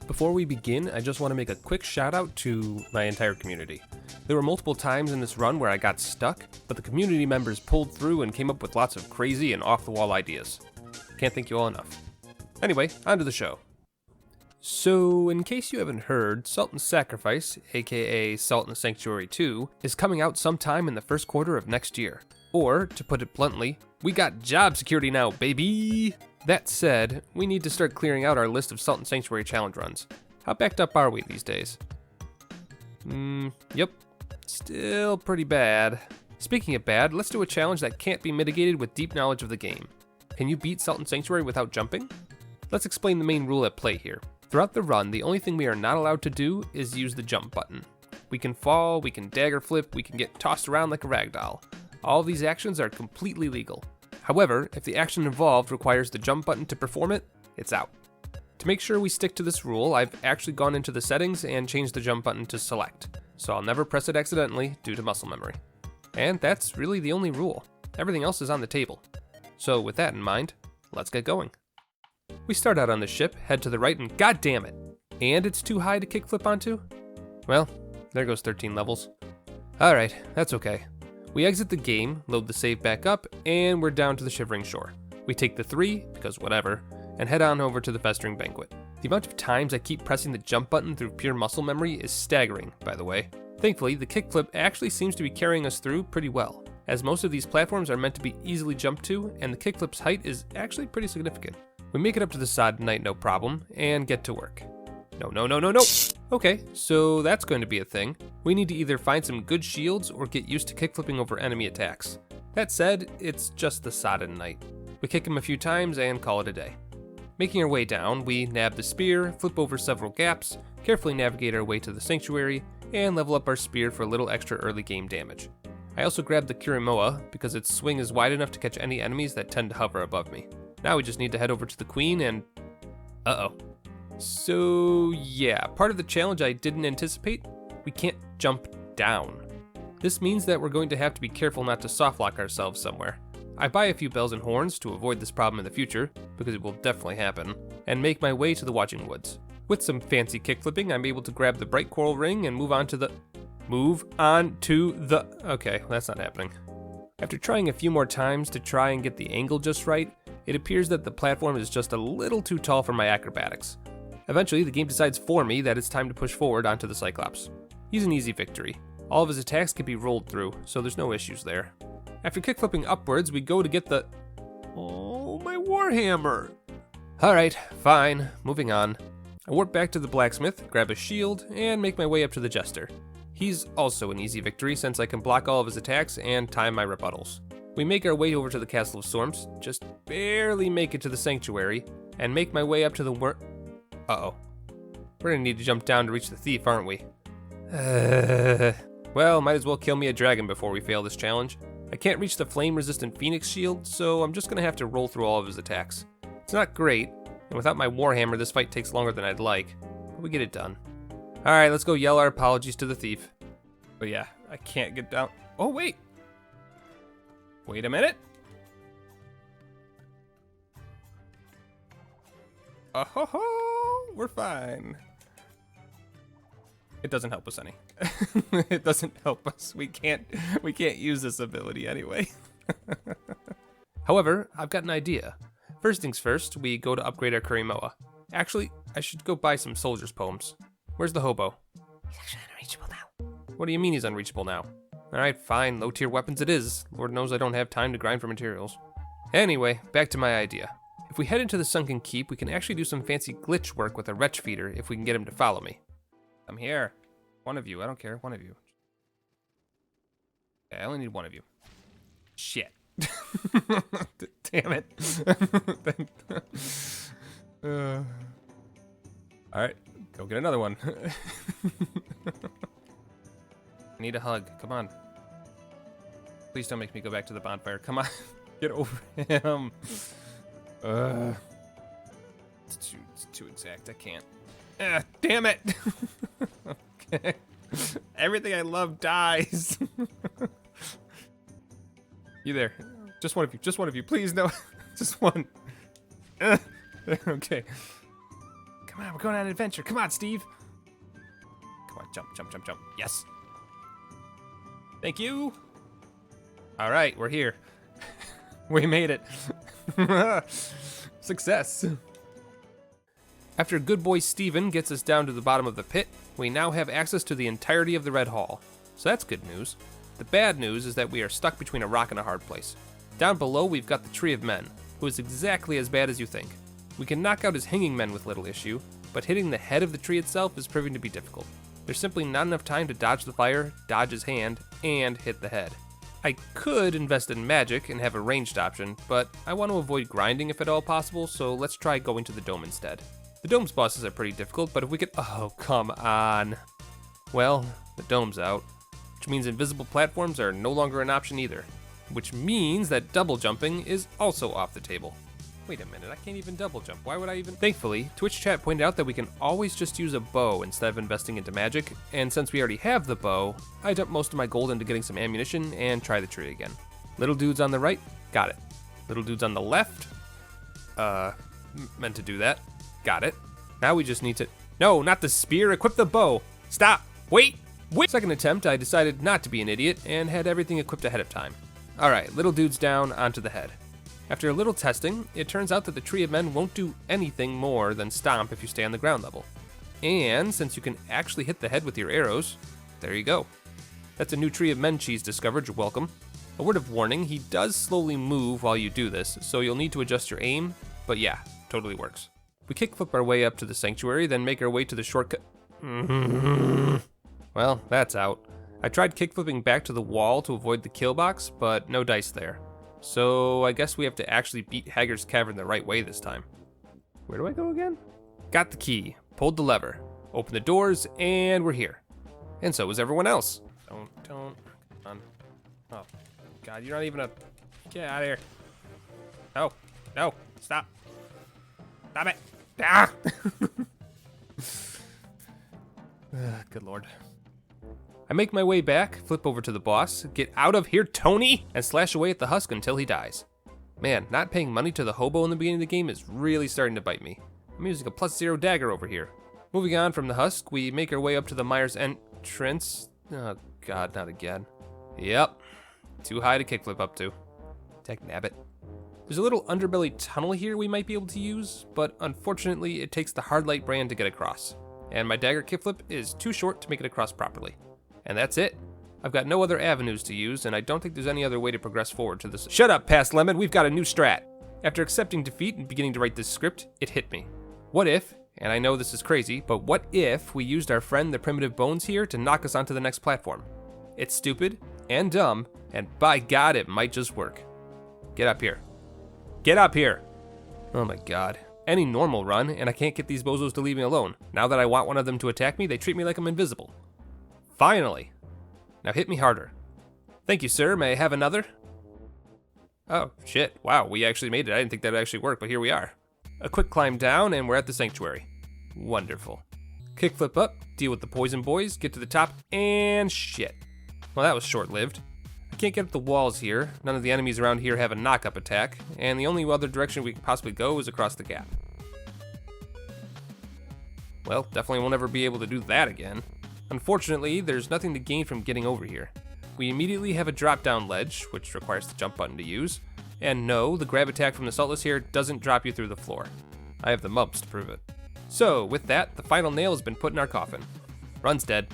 Before we begin, I just want to make a quick shout out to my entire community. There were multiple times in this run where I got stuck, but the community members pulled through and came up with lots of crazy and off-the-wall ideas. Can't thank you all enough. Anyway, on to the show. So, in case you haven't heard, Salt and Sacrifice, aka Salt and Sanctuary 2, is coming out sometime in the first quarter of next year. Or, to put it bluntly, we got job security now, baby! That said, we need to start clearing out our list of Salt and Sanctuary challenge runs. How backed up are we these days? Yep. Still pretty bad. Speaking of bad, let's do a challenge that can't be mitigated with deep knowledge of the game. Can you beat Salt and Sanctuary without jumping? Let's explain the main rule at play here. Throughout the run, the only thing we are not allowed to do is use the jump button. We can fall, we can dagger flip, we can get tossed around like a ragdoll. All of these actions are completely legal. However, if the action involved requires the jump button to perform it, it's out. To make sure we stick to this rule, I've actually gone into the settings and changed the jump button to select, so I'll never press it accidentally due to muscle memory. And that's really the only rule. Everything else is on the table. So with that in mind, let's get going. We start out on the ship, head to the right, and god damn it! And it's too high to kickflip onto? Well, there goes 13 levels. Alright, that's okay. We exit the game, load the save back up, and we're down to the Shivering Shore. We take the 3, because whatever, and head on over to the Festering Banquet. The amount of times I keep pressing the jump button through pure muscle memory is staggering, by the way. Thankfully, the kickflip actually seems to be carrying us through pretty well, as most of these platforms are meant to be easily jumped to, and the kickflip's height is actually pretty significant. We make it up to the sod tonight no problem, and get to work. No. Okay, so that's going to be a thing. We need to either find some good shields or get used to kickflipping over enemy attacks. That said, it's just the sodden night. We kick him a few times and call it a day. Making our way down, we nab the spear, flip over several gaps, carefully navigate our way to the sanctuary, and level up our spear for a little extra early game damage. I also grabbed the Kurimoa because its swing is wide enough to catch any enemies that tend to hover above me. Now we just need to head over to the queen and... uh-oh. So yeah, part of the challenge I didn't anticipate, we can't jump down. This means that we're going to have to be careful not to softlock ourselves somewhere. I buy a few bells and horns to avoid this problem in the future, because it will definitely happen, and make my way to the Watching Woods. With some fancy kickflipping, I'm able to grab the bright coral ring and move on to the... Okay, well, that's not happening. After trying a few more times to try and get the angle just right, it appears that the platform is just a little too tall for my acrobatics. Eventually, the game decides for me that it's time to push forward onto the Cyclops. He's an easy victory. All of his attacks can be rolled through, so there's no issues there. After kickflipping upwards, we go to get the... oh, my Warhammer! Alright, fine, moving on. I warp back to the blacksmith, grab a shield, and make my way up to the Jester. He's also an easy victory since I can block all of his attacks and time my rebuttals. We make our way over to the Castle of Storms, just barely make it to the Sanctuary, and make my way up to the uh-oh. We're gonna need to jump down to reach the thief, aren't we? Well, might as well kill me a dragon before we fail this challenge. I can't reach the flame-resistant Phoenix shield, so I'm just gonna have to roll through all of his attacks. It's not great, and without my Warhammer, this fight takes longer than I'd like, but we get it done. Alright, let's go yell our apologies to the thief. But yeah, I can't get down. Oh, wait! Wait a minute! Oh ho ho! We're fine. It doesn't help us any. It doesn't help us. We can't use this ability anyway. However, I've got an idea. First things first, we go to upgrade our Kurimoa. Actually, I should go buy some soldiers' poems. Where's the hobo? He's actually unreachable now. What do you mean he's unreachable now? Alright, fine, low tier weapons it is. Lord knows I don't have time to grind for materials. Anyway, back to my idea. If we head into the Sunken Keep, we can actually do some fancy glitch work with a wretch feeder if we can get him to follow me. I'm here. One of you, I don't care, one of you. Okay, I only need one of you. Shit. Damn it. Alright, go get another one. I need a hug, come on. Please don't make me go back to the bonfire, come on. Get over him. It's too exact, I can't. Damn it! Okay. Everything I love dies. You there. Just one of you, please, no. Just one. Okay. Come on, we're going on an adventure. Come on, Steve. Come on, jump, jump, jump, jump. Yes. Thank you. All right, we're here. We made it. Success. After good boy Steven gets us down to the bottom of the pit, we now have access to the entirety of the Red Hall. So that's good news. The bad news is that we are stuck between a rock and a hard place. Down below, we've got the Tree of Men, who is exactly as bad as you think. We can knock out his hanging men with little issue, but hitting the head of the tree itself is proving to be difficult. There's simply not enough time to dodge the fire, dodge his hand, and hit the head. I could invest in magic and have a ranged option, but I want to avoid grinding if at all possible, so let's try going to the dome instead. The dome's bosses are pretty difficult, but if we could— oh, come on. Well, the dome's out, which means invisible platforms are no longer an option either, which means that double jumping is also off the table. Wait a minute, I can't even double jump. Why would I even— Thankfully, Twitch chat pointed out that we can always just use a bow instead of investing into magic, and since we already have the bow, I dumped most of my gold into getting some ammunition and try the tree again. Little dudes on the right, got it. Little dudes on the left, meant to do that. Got it. Now we just need to— no, not the spear, equip the bow. Stop, wait. Second attempt, I decided not to be an idiot and had everything equipped ahead of time. All right, little dudes down onto the head. After a little testing, it turns out that the Tree of Men won't do anything more than stomp if you stay on the ground level. And since you can actually hit the head with your arrows, there you go. That's a new Tree of Men cheese discovered, you're welcome. A word of warning, he does slowly move while you do this, so you'll need to adjust your aim, but yeah, totally works. We kickflip our way up to the sanctuary, then make our way to the shortcut. Well, that's out. I tried kickflipping back to the wall to avoid the kill box, but no dice there. So I guess we have to actually beat Haggard's Cavern the right way this time. Where do I go again? Got the key, pulled the lever, opened the doors, and we're here. And so is everyone else. Don't, come on. Oh, God, you're not even a— get out of here. No, no, stop. Stop it. Ah! Good Lord. I make my way back, flip over to the boss, get out of here, Tony, and slash away at the husk until he dies. Man, not paying money to the hobo in the beginning of the game is really starting to bite me. I'm using a +0 dagger over here. Moving on from the husk, we make our way up to the Myers entrance. Oh God, not again. Yep, too high to kickflip up to. Dagnabbit. There's a little underbelly tunnel here we might be able to use, but unfortunately it takes the hardlight brand to get across. And my dagger kickflip is too short to make it across properly. And that's it. I've got no other avenues to use, and I don't think there's any other way to progress forward to this— shut up, Past Lemon, we've got a new strat. After accepting defeat and beginning to write this script, it hit me. What if, and I know this is crazy, but what if we used our friend the Primitive Bones here to knock us onto the next platform? It's stupid and dumb, and by God, it might just work. Get up here. Get up here! Oh my God. Any normal run, and I can't get these bozos to leave me alone. Now that I want one of them to attack me, they treat me like I'm invisible. Finally! Now hit me harder. Thank you, sir. May I have another? Oh, shit. Wow, we actually made it. I didn't think that would actually work, but here we are. A quick climb down, and we're at the sanctuary. Wonderful. Kickflip up, deal with the poison boys, get to the top, and shit. Well, that was short-lived. I can't get up the walls here. None of the enemies around here have a knock-up attack, and the only other direction we can possibly go is across the gap. Well, definitely won't ever be able to do that again. Unfortunately, there's nothing to gain from getting over here. We immediately have a drop-down ledge, which requires the jump button to use, and no, the grab attack from the Saltless here doesn't drop you through the floor. I have the mumps to prove it. So, with that, the final nail has been put in our coffin. Run's dead.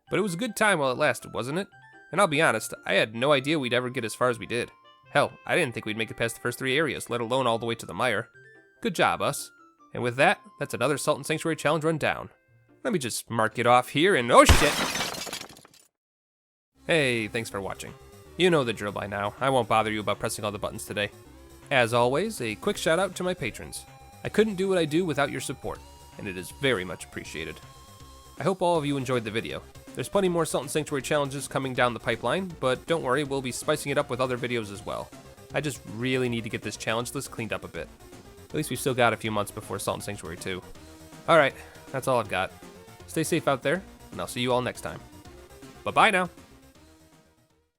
But it was a good time while it lasted, wasn't it? And I'll be honest, I had no idea we'd ever get as far as we did. Hell, I didn't think we'd make it past the first 3 areas, let alone all the way to the mire. Good job, us. And with that, that's another Sultan Sanctuary challenge run down. Let me just mark it off here and— oh shit! Hey, thanks for watching. You know the drill by now. I won't bother you about pressing all the buttons today. As always, a quick shout out to my patrons. I couldn't do what I do without your support, and it is very much appreciated. I hope all of you enjoyed the video. There's plenty more Sultan Sanctuary challenges coming down the pipeline, but don't worry, we'll be spicing it up with other videos as well. I just really need to get this challenge list cleaned up a bit. At least we've still got a few months before Sultan Sanctuary 2. Alright, that's all I've got. Stay safe out there, and I'll see you all next time. Bye-bye now.